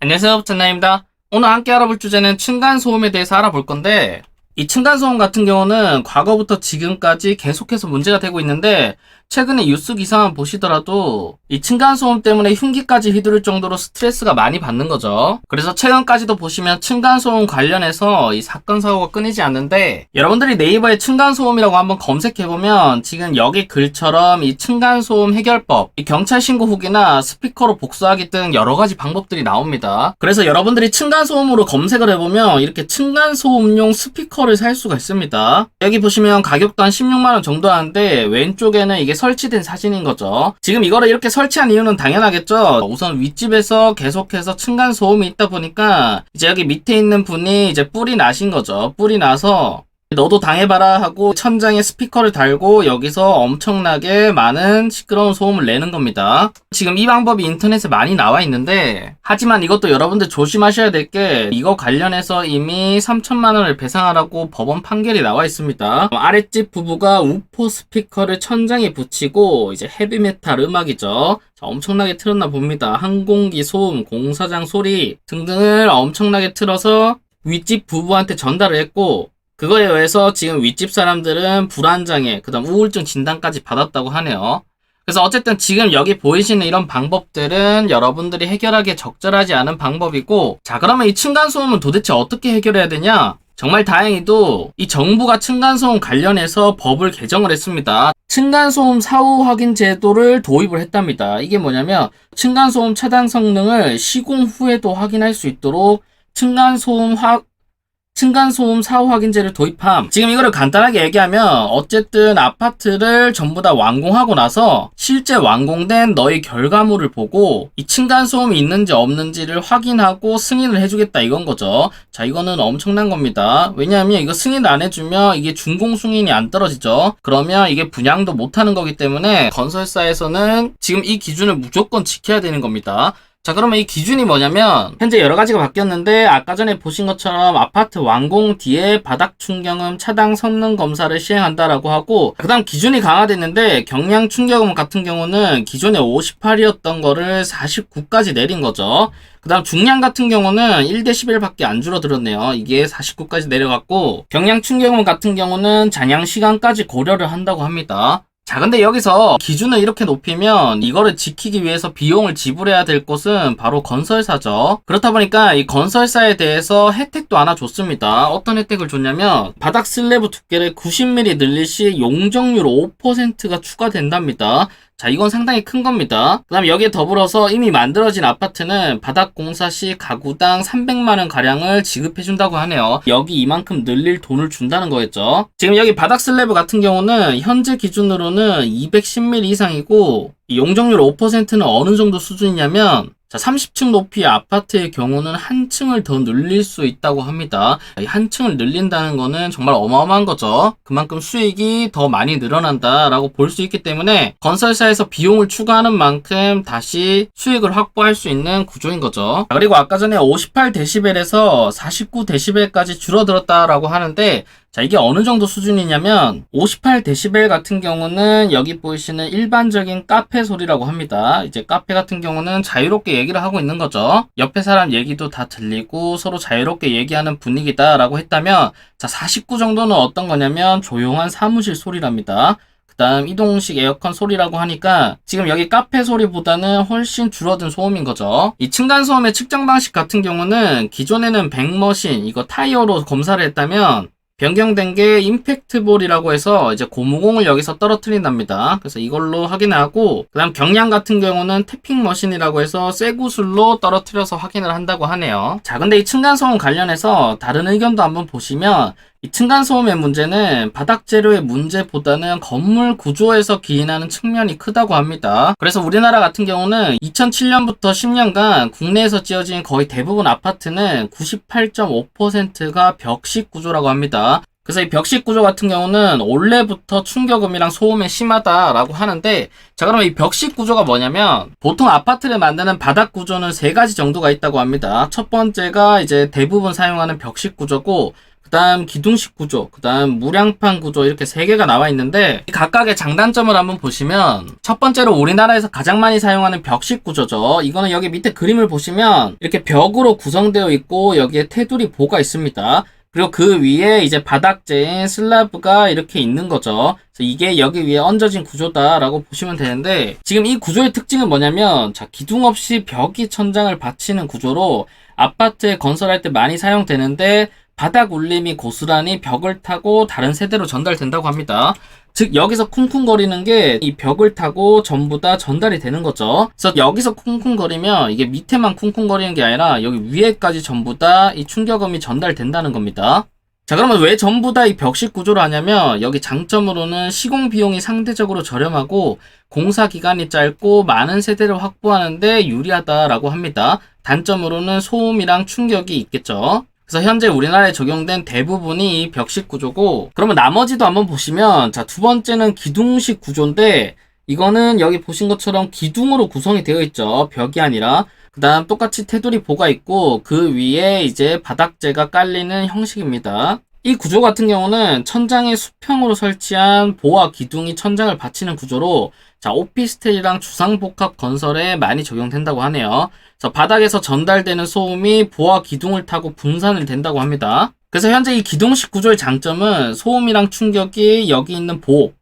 안녕하세요, 부천나입니다. 오늘 함께 알아볼 주제는 층간소음에 대해서 알아볼 건데, 이 층간소음 같은 경우는 과거부터 지금까지 계속해서 문제가 되고 있는데, 최근에 뉴스 기사만 보시더라도 이 층간소음 때문에 흉기까지 휘두를 정도로 스트레스가 많이 받는 거죠. 그래서 최근까지도 보시면 층간소음 관련해서 이 사건 사고가 끊이지 않는데, 여러분들이 네이버에 층간소음이라고 한번 검색해보면 지금 여기 글처럼 이 층간소음 해결법, 이 경찰 신고 후기나 스피커로 복수하기 등 여러가지 방법들이 나옵니다. 그래서 여러분들이 층간소음으로 검색을 해보면 이렇게 층간소음용 스피커를 살 수가 있습니다. 여기 보시면 가격도 한 16만원 정도 하는데 왼쪽에는 이게 설치된 사진인 거죠. 지금 이거를 이렇게 설치한 이유는 당연하겠죠. 우선 윗집에서 계속해서 층간 소음이 있다 보니까 이제 여기 밑에 있는 분이 이제 뿔이 나신 거죠. 뿔이 나서 너도 당해봐라 하고 천장에 스피커를 달고 여기서 엄청나게 많은 시끄러운 소음을 내는 겁니다. 지금 이 방법이 인터넷에 많이 나와 있는데, 하지만 이것도 여러분들 조심하셔야 될 게, 이거 관련해서 이미 3천만 원을 배상하라고 법원 판결이 나와 있습니다. 아랫집 부부가 우포 스피커를 천장에 붙이고 이제 헤비메탈 음악이죠. 엄청나게 틀었나 봅니다. 항공기 소음, 공사장 소리 등등을 엄청나게 틀어서 윗집 부부한테 전달을 했고, 그거에 의해서 지금 윗집 사람들은 불안장애, 그 다음 우울증 진단까지 받았다고 하네요. 그래서 어쨌든 지금 여기 보이시는 이런 방법들은 여러분들이 해결하기에 적절하지 않은 방법이고, 자, 그러면 이 층간소음은 도대체 어떻게 해결해야 되냐? 정말 다행히도 이 정부가 층간소음 관련해서 법을 개정을 했습니다. 층간소음 사후 확인 제도를 도입을 했답니다. 이게 뭐냐면 층간소음 차단 성능을 시공 후에도 확인할 수 있도록 층간소음 사후 확인제를 도입함. 지금 이거를 간단하게 얘기하면 어쨌든 아파트를 전부 다 완공하고 나서 실제 완공된 너의 결과물을 보고 이 층간소음이 있는지 없는지를 확인하고 승인을 해주겠다 이건 거죠. 자, 이거는 엄청난 겁니다. 왜냐하면 이거 승인을 안 해주면 이게 준공 승인이 안 떨어지죠. 그러면 이게 분양도 못하는 거기 때문에 건설사에서는 지금 이 기준을 무조건 지켜야 되는 겁니다. 자, 그러면 이 기준이 뭐냐면 현재 여러 가지가 바뀌었는데, 아까 전에 보신 것처럼 아파트 완공 뒤에 바닥 충격음 차단 성능 검사를 시행한다라고 하고, 그 다음 기준이 강화됐는데 경량 충격음 같은 경우는 기존에 58이었던 거를 49까지 내린 거죠. 그 다음 중량 같은 경우는 1대11밖에 안 줄어들었네요. 이게 49까지 내려갔고, 경량 충격음 같은 경우는 잔향 시간까지 고려를 한다고 합니다. 자, 근데 여기서 기준을 이렇게 높이면 이거를 지키기 위해서 비용을 지불해야 될 곳은 바로 건설사죠. 그렇다 보니까 이 건설사에 대해서 혜택도 하나 줬습니다. 어떤 혜택을 줬냐면 바닥 슬래브 두께를 90mm 늘릴 시 용적률 5%가 추가된답니다. 자, 이건 상당히 큰 겁니다. 그 다음 여기에 더불어서 이미 만들어진 아파트는 바닥 공사 시 가구당 300만원 가량을 지급해준다고 하네요. 여기 이만큼 늘릴 돈을 준다는 거겠죠. 지금 여기 바닥 슬래브 같은 경우는 현재 기준으로는 210mm 이상이고, 용적률 5%는 어느 정도 수준이냐면, 자, 30층 높이의 아파트의 경우는 한 층을 더 늘릴 수 있다고 합니다. 한 층을 늘린다는 거는 정말 어마어마한 거죠. 그만큼 수익이 더 많이 늘어난다라고 볼 수 있기 때문에 건설사에서 비용을 추가하는 만큼 다시 수익을 확보할 수 있는 구조인 거죠. 그리고 아까 전에 58dB에서 49dB까지 줄어들었다라고 하는데, 자, 이게 어느 정도 수준이냐면 58dB 같은 경우는 여기 보이시는 일반적인 카페 소리라고 합니다. 이제 카페 같은 경우는 자유롭게 얘기를 하고 있는 거죠. 옆에 사람 얘기도 다 들리고 서로 자유롭게 얘기하는 분위기다라고 했다면, 자, 49 정도는 어떤 거냐면 조용한 사무실 소리랍니다. 그 다음 이동식 에어컨 소리라고 하니까 지금 여기 카페 소리보다는 훨씬 줄어든 소음인 거죠. 이 층간소음의 측정 방식 같은 경우는 기존에는 백머신, 이거 타이어로 검사를 했다면 변경된 게 임팩트볼이라고 해서 이제 고무공을 여기서 떨어뜨린답니다. 그래서 이걸로 확인을 하고, 그 다음 경량 같은 경우는 태핑 머신이라고 해서 쇠구슬로 떨어뜨려서 확인을 한다고 하네요. 자, 근데 이 층간소음 관련해서 다른 의견도 한번 보시면, 이 층간소음의 문제는 바닥 재료의 문제보다는 건물 구조에서 기인하는 측면이 크다고 합니다. 그래서 우리나라 같은 경우는 2007년부터 10년간 국내에서 지어진 거의 대부분 아파트는 98.5%가 벽식 구조라고 합니다. 그래서 이 벽식 구조 같은 경우는 원래부터 충격음이랑 소음이 심하다라고 하는데, 자, 그러면 이 벽식 구조가 뭐냐면 보통 아파트를 만드는 바닥 구조는 세 가지 정도가 있다고 합니다. 첫 번째가 이제 대부분 사용하는 벽식 구조고, 그 다음 기둥식 구조, 그 다음 무량판 구조 이렇게 3개가 나와 있는데 각각의 장단점을 한번 보시면 첫 번째로 우리나라에서 가장 많이 사용하는 벽식 구조죠. 이거는 여기 밑에 그림을 보시면 이렇게 벽으로 구성되어 있고 여기에 테두리 보가 있습니다. 그리고 그 위에 이제 바닥재인 슬라브가 이렇게 있는 거죠. 그래서 이게 여기 위에 얹어진 구조다라고 보시면 되는데 지금 이 구조의 특징은 뭐냐면 자, 기둥 없이 벽이 천장을 받치는 구조로 아파트에 건설할 때 많이 사용되는데 바닥 울림이 고스란히 벽을 타고 다른 세대로 전달된다고 합니다. 즉 여기서 쿵쿵거리는 게 이 벽을 타고 전부 다 전달이 되는 거죠. 그래서 여기서 쿵쿵거리면 이게 밑에만 쿵쿵거리는 게 아니라 여기 위에까지 전부 다 이 충격음이 전달된다는 겁니다. 자, 그러면 왜 전부 다 이 벽식 구조로 하냐면 여기 장점으로는 시공 비용이 상대적으로 저렴하고 공사 기간이 짧고 많은 세대를 확보하는데 유리하다라고 합니다. 단점으로는 소음이랑 충격이 있겠죠. 그래서 현재 우리나라에 적용된 대부분이 이 벽식 구조고, 그러면 나머지도 한번 보시면 자, 두 번째는 기둥식 구조인데 이거는 여기 보신 것처럼 기둥으로 구성이 되어 있죠. 벽이 아니라. 그 다음 똑같이 테두리 보가 있고 그 위에 이제 바닥재가 깔리는 형식입니다. 이 구조 같은 경우는 천장에 수평으로 설치한 보와 기둥이 천장을 받치는 구조로 자, 오피스텔이랑 주상복합 건설에 많이 적용된다고 하네요. 그래서 바닥에서 전달되는 소음이 보와 기둥을 타고 분산을 된다고 합니다. 그래서 현재 이 기둥식 구조의 장점은 소음이랑 충격이 여기 있는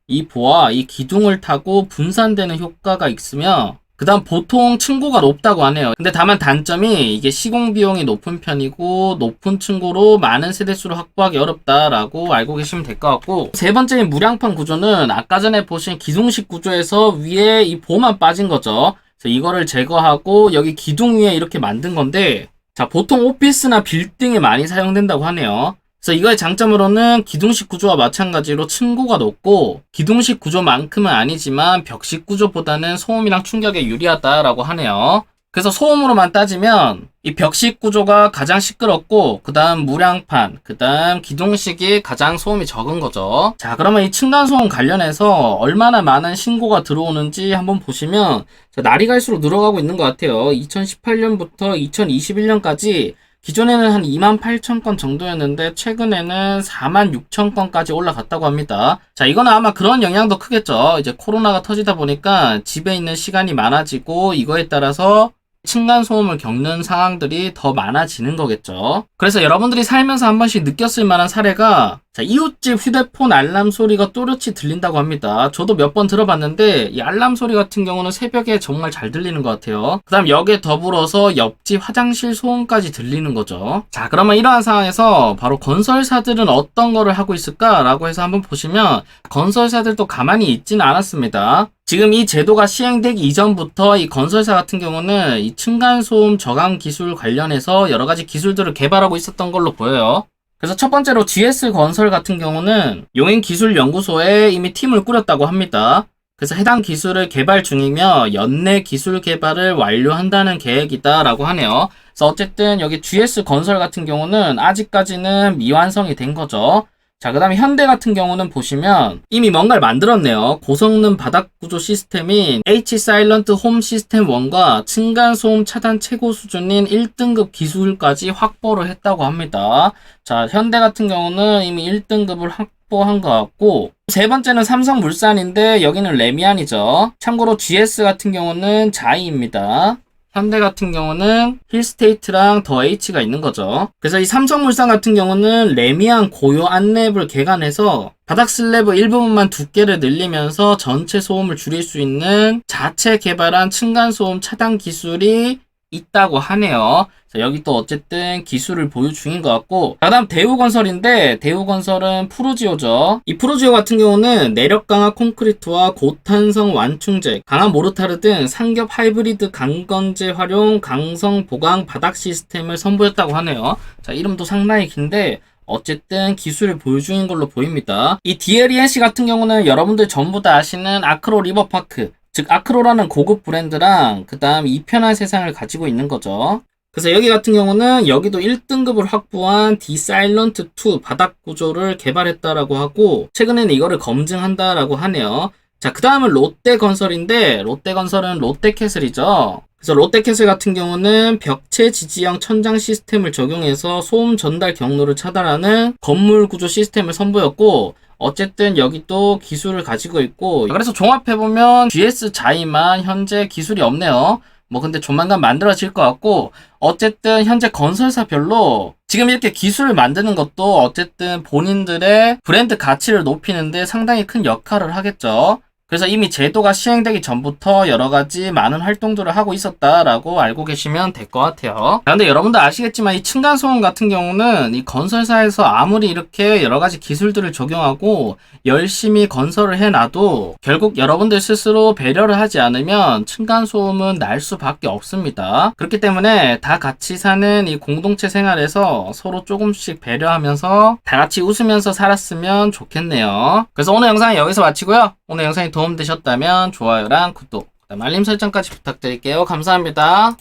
이 보와 이 기둥을 타고 분산되는 효과가 있으며 그 다음 보통 층고가 높다고 하네요. 근데 다만 단점이 이게 시공 비용이 높은 편이고 높은 층고로 많은 세대수를 확보하기 어렵다라고 알고 계시면 될 것 같고, 세 번째인 무량판 구조는 아까 전에 보신 기둥식 구조에서 위에 이 보만 빠진 거죠. 그래서 이거를 제거하고 여기 기둥 위에 이렇게 만든 건데 자, 보통 오피스나 빌딩에 많이 사용된다고 하네요. 그래서 이거의 장점으로는 기둥식 구조와 마찬가지로 층고가 높고 기둥식 구조만큼은 아니지만 벽식 구조보다는 소음이랑 충격에 유리하다라고 하네요. 그래서 소음으로만 따지면 이 벽식 구조가 가장 시끄럽고 그 다음 무량판, 그 다음 기둥식이 가장 소음이 적은 거죠. 자, 그러면 이 층간소음 관련해서 얼마나 많은 신고가 들어오는지 한번 보시면 날이 갈수록 늘어가고 있는 것 같아요. 2018년부터 2021년까지 기존에는 한 28,000건 정도였는데 최근에는 46,000건까지 올라갔다고 합니다. 자, 이거는 아마 그런 영향도 크겠죠. 이제 코로나가 터지다 보니까 집에 있는 시간이 많아지고 이거에 따라서 층간소음을 겪는 상황들이 더 많아지는 거겠죠. 그래서 여러분들이 살면서 한 번씩 느꼈을 만한 사례가 자, 이웃집 휴대폰 알람 소리가 또렷이 들린다고 합니다. 저도 몇 번 들어봤는데 이 알람 소리 같은 경우는 새벽에 정말 잘 들리는 것 같아요. 그 다음 여기에 더불어서 옆집 화장실 소음까지 들리는 거죠. 자, 그러면 이러한 상황에서 바로 건설사들은 어떤 거를 하고 있을까라고 해서 한번 보시면 건설사들도 가만히 있지는 않았습니다. 지금 이 제도가 시행되기 이전부터 이 건설사 같은 경우는 이 층간소음 저감 기술 관련해서 여러 가지 기술들을 개발하고 있었던 걸로 보여요. 그래서 첫 번째로 GS건설 같은 경우는 용인기술연구소에 이미 팀을 꾸렸다고 합니다. 그래서 해당 기술을 개발 중이며 연내 기술 개발을 완료한다는 계획이다라고 하네요. 그래서 어쨌든 여기 GS건설 같은 경우는 아직까지는 미완성이 된 거죠. 자, 그 다음에 현대 같은 경우는 보시면 이미 뭔가를 만들었네요. 고성능 바닥 구조 시스템인 H 사일런트 홈 시스템 1과 층간소음 차단 최고 수준인 1등급 기술까지 확보를 했다고 합니다. 자, 현대 같은 경우는 이미 1등급을 확보한 것 같고, 세 번째는 삼성물산인데 여기는 레미안이죠. 참고로 GS 같은 경우는 자이입니다. 현대 같은 경우는 힐스테이트랑 더 H가 있는 거죠. 그래서 이 삼성물산 같은 경우는 레미안 고요 안랩을 개간해서 바닥 슬래브 일부분만 두께를 늘리면서 전체 소음을 줄일 수 있는 자체 개발한 층간소음 차단 기술이 있다고 하네요. 자, 여기 또 어쨌든 기술을 보유 중인 것 같고, 그 다음 대우건설인데 대우건설은 프루지오죠. 이 프루지오 같은 경우는 내력 강화 콘크리트와 고탄성 완충제, 강한 모르타르 등 상겹 하이브리드 강건재 활용 강성 보강 바닥 시스템을 선보였다고 하네요. 자, 이름도 상당히 긴데 어쨌든 기술을 보유 중인 걸로 보입니다. 이 DLENC 같은 경우는 여러분들 전부 다 아시는 아크로 리버파크, 즉 아크로라는 고급 브랜드랑 그 다음 이편한 세상을 가지고 있는 거죠. 그래서 여기 같은 경우는 여기도 1등급을 확보한 디사일런트2 바닥 구조를 개발했다라고 하고 최근에는 이거를 검증한다라고 하네요. 자, 그 다음은 롯데건설인데 롯데건설은 롯데캐슬이죠. 그래서 롯데캐슬 같은 경우는 벽체 지지형 천장 시스템을 적용해서 소음 전달 경로를 차단하는 건물 구조 시스템을 선보였고, 어쨌든 여기 또 기술을 가지고 있고, 그래서 종합해보면 GS 자이만 현재 기술이 없네요. 뭐 근데 조만간 만들어질 것 같고, 어쨌든 현재 건설사별로 지금 이렇게 기술을 만드는 것도 어쨌든 본인들의 브랜드 가치를 높이는데 상당히 큰 역할을 하겠죠. 그래서 이미 제도가 시행되기 전부터 여러 가지 많은 활동들을 하고 있었다라고 알고 계시면 될 것 같아요. 그런데 여러분들 아시겠지만 이 층간소음 같은 경우는 이 건설사에서 아무리 이렇게 여러 가지 기술들을 적용하고 열심히 건설을 해놔도 결국 여러분들 스스로 배려를 하지 않으면 층간소음은 날 수밖에 없습니다. 그렇기 때문에 다 같이 사는 이 공동체 생활에서 서로 조금씩 배려하면서 다 같이 웃으면서 살았으면 좋겠네요. 그래서 오늘 영상은 여기서 마치고요. 오늘 영상이 도움되셨다면 좋아요랑 구독, 그다음 알림 설정까지 부탁드릴게요. 감사합니다.